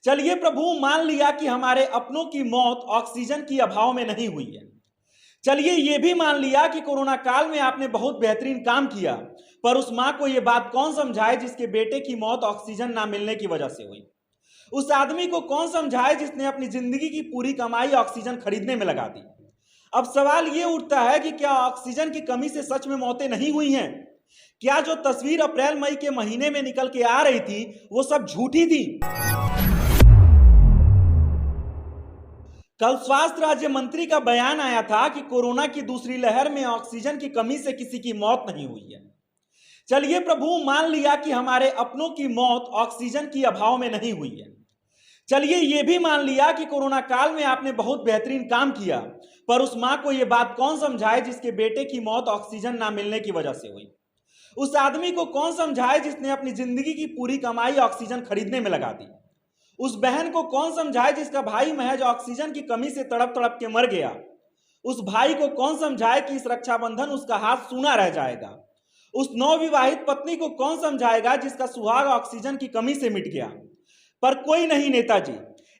चलिए प्रभु, मान लिया कि हमारे अपनों की मौत ऑक्सीजन की अभाव में नहीं हुई है। चलिए ये भी मान लिया कि कोरोना काल में आपने बहुत बेहतरीन काम किया, पर उस मां को यह बात कौन समझाए जिसके बेटे की मौत ऑक्सीजन ना मिलने की वजह से हुई। उस आदमी को कौन समझाए जिसने अपनी जिंदगी की पूरी कमाई ऑक्सीजन खरीदने में लगा दी। अब सवाल यह उठता है कि क्या ऑक्सीजन की कमी से सच में मौतें नहीं हुई हैं? क्या जो तस्वीर अप्रैल मई के महीने में निकल के आ रही थी वो सब झूठी थी? कल स्वास्थ्य राज्य मंत्री का बयान आया था कि कोरोना की दूसरी लहर में ऑक्सीजन की कमी से किसी की मौत नहीं हुई है। चलिए प्रभु, मान लिया कि हमारे अपनों की मौत ऑक्सीजन की अभाव में नहीं हुई है। चलिए ये भी मान लिया कि कोरोना काल में आपने बहुत बेहतरीन काम किया, पर उस मां को यह बात कौन समझाए जिसके बेटे की मौत ऑक्सीजन ना मिलने की वजह से हुई। उस आदमी को कौन समझाए जिसने अपनी जिंदगी की पूरी कमाई ऑक्सीजन खरीदने में लगा दी। उस बहन को कौन समझाए जिसका भाई महज ऑक्सीजन की कमी से तड़प तड़प के मर गया। उस भाई को कौन समझाए कि इस रक्षाबंधन उसका हाथ सूना रह जाएगा। उस नवविवाहित पत्नी को कौन समझाएगा जिसका सुहाग ऑक्सीजन की कमी से मिट गया। पर कोई नहीं नेताजी,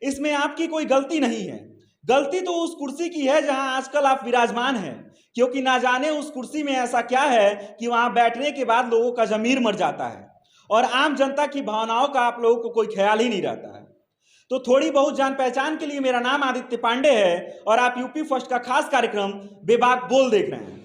इसमें आपकी कोई गलती नहीं है। गलती तो उस कुर्सी की है जहां आजकल आप विराजमान हैं, क्योंकि ना जाने उस कुर्सी में ऐसा क्या है कि वहां बैठने के बाद लोगों का जमीर मर जाता है और आम जनता की भावनाओं का आप लोगों को कोई ख्याल ही नहीं रहता है। तो थोड़ी बहुत जान पहचान के लिए, मेरा नाम आदित्य पांडे है और आप यूपी फर्स्ट का खास कार्यक्रम बेबाक बोल देख रहे हैं।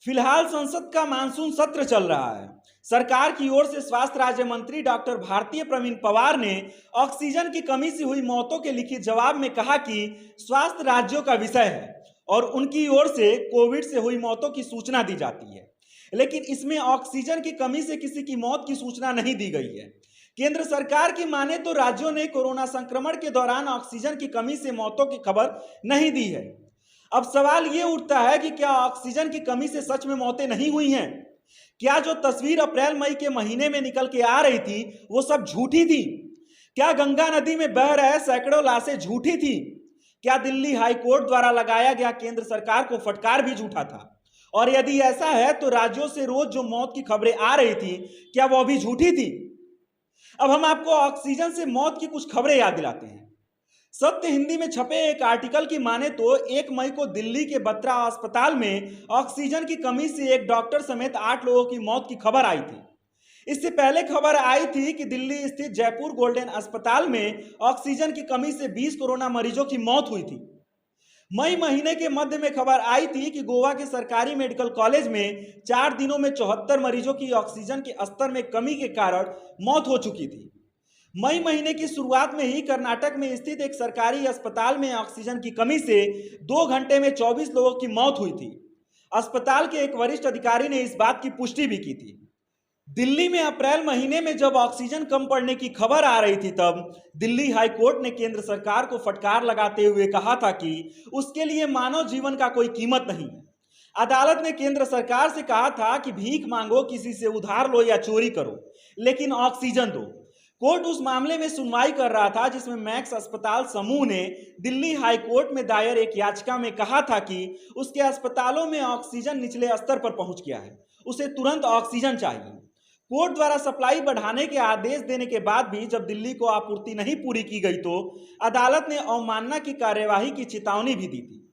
फिलहाल संसद का मानसून सत्र चल रहा है। सरकार की ओर से स्वास्थ्य राज्य मंत्री डॉक्टर भारतीय प्रवीण पवार ने ऑक्सीजन की कमी से हुई मौतों के लिखित जवाब में कहा कि स्वास्थ्य राज्यों का विषय है और उनकी ओर से कोविड से हुई मौतों की सूचना दी जाती है, लेकिन इसमें ऑक्सीजन की कमी से किसी की मौत की सूचना नहीं दी गई है। केंद्र सरकार की माने तो राज्यों ने कोरोना संक्रमण के दौरान ऑक्सीजन की कमी से मौतों की खबर नहीं दी है। अब सवाल ये उठता है कि क्या ऑक्सीजन की कमी से सच में मौतें नहीं हुई हैं? क्या जो तस्वीर अप्रैल मई के महीने में निकल के आ रही थी वो सब झूठी थी? क्या गंगा नदी में बह रहे सैकड़ों लाशें झूठी थी? क्या दिल्ली हाई कोर्ट द्वारा लगाया गया केंद्र सरकार को फटकार भी झूठा था? और यदि ऐसा है तो राज्यों से रोज जो मौत की खबरें आ रही थी, क्या वो भी झूठी थी? अब हम आपको ऑक्सीजन से मौत की कुछ खबरें याद दिलाते हैं। सत्य हिंदी में छपे एक आर्टिकल की माने तो 1 मई को दिल्ली के बत्रा अस्पताल में ऑक्सीजन की कमी से एक डॉक्टर समेत 8 लोगों की मौत की खबर आई थी। इससे पहले खबर आई थी कि दिल्ली स्थित जयपुर गोल्डन अस्पताल में ऑक्सीजन की कमी से 20 कोरोना मरीजों की मौत हुई थी। मई महीने के मध्य में खबर आई थी कि गोवा के सरकारी मेडिकल कॉलेज में 4 दिनों में 74 मरीजों की ऑक्सीजन के स्तर में कमी के कारण मौत हो चुकी थी। मई महीने की शुरुआत में ही कर्नाटक में स्थित एक सरकारी अस्पताल में ऑक्सीजन की कमी से 2 घंटे में 24 लोगों की मौत हुई थी। अस्पताल के एक वरिष्ठ अधिकारी ने इस बात की पुष्टि भी की थी। दिल्ली में अप्रैल महीने में जब ऑक्सीजन कम पड़ने की खबर आ रही थी, तब दिल्ली हाई कोर्ट ने केंद्र सरकार को फटकार लगाते हुए कहा था कि उसके लिए मानव जीवन का कोई कीमत नहीं है। अदालत ने केंद्र सरकार से कहा था कि भीख मांगो, किसी से उधार लो या चोरी करो, लेकिन ऑक्सीजन दो। कोर्ट उस मामले में सुनवाई कर रहा था जिसमें मैक्स अस्पताल समूह ने दिल्ली हाई कोर्ट में दायर एक याचिका में कहा था कि उसके अस्पतालों में ऑक्सीजन निचले स्तर पर पहुंच गया है, उसे तुरंत ऑक्सीजन चाहिए। कोर्ट द्वारा सप्लाई बढ़ाने के आदेश देने के बाद भी जब दिल्ली को आपूर्ति नहीं पूरी की गई तो अदालत ने अवमानना की कार्यवाही की चेतावनी भी दी थी।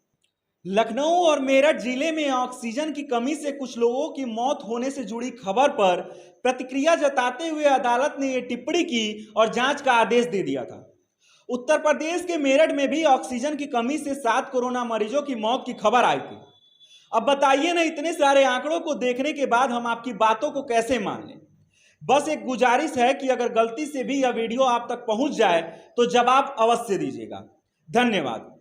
लखनऊ और मेरठ जिले में ऑक्सीजन की कमी से कुछ लोगों की मौत होने से जुड़ी खबर पर प्रतिक्रिया जताते हुए अदालत ने यह टिप्पणी की और जांच का आदेश दे दिया था। उत्तर प्रदेश के मेरठ में भी ऑक्सीजन की कमी से 7 कोरोना मरीजों की मौत की खबर आई थी। अब बताइए ना, इतने सारे आंकड़ों को देखने के बाद हम आपकी बातों को कैसे मान लें? बस एक गुजारिश है कि अगर गलती से भी यह वीडियो आप तक पहुंच जाए तो जवाब अवश्य दीजिएगा। धन्यवाद।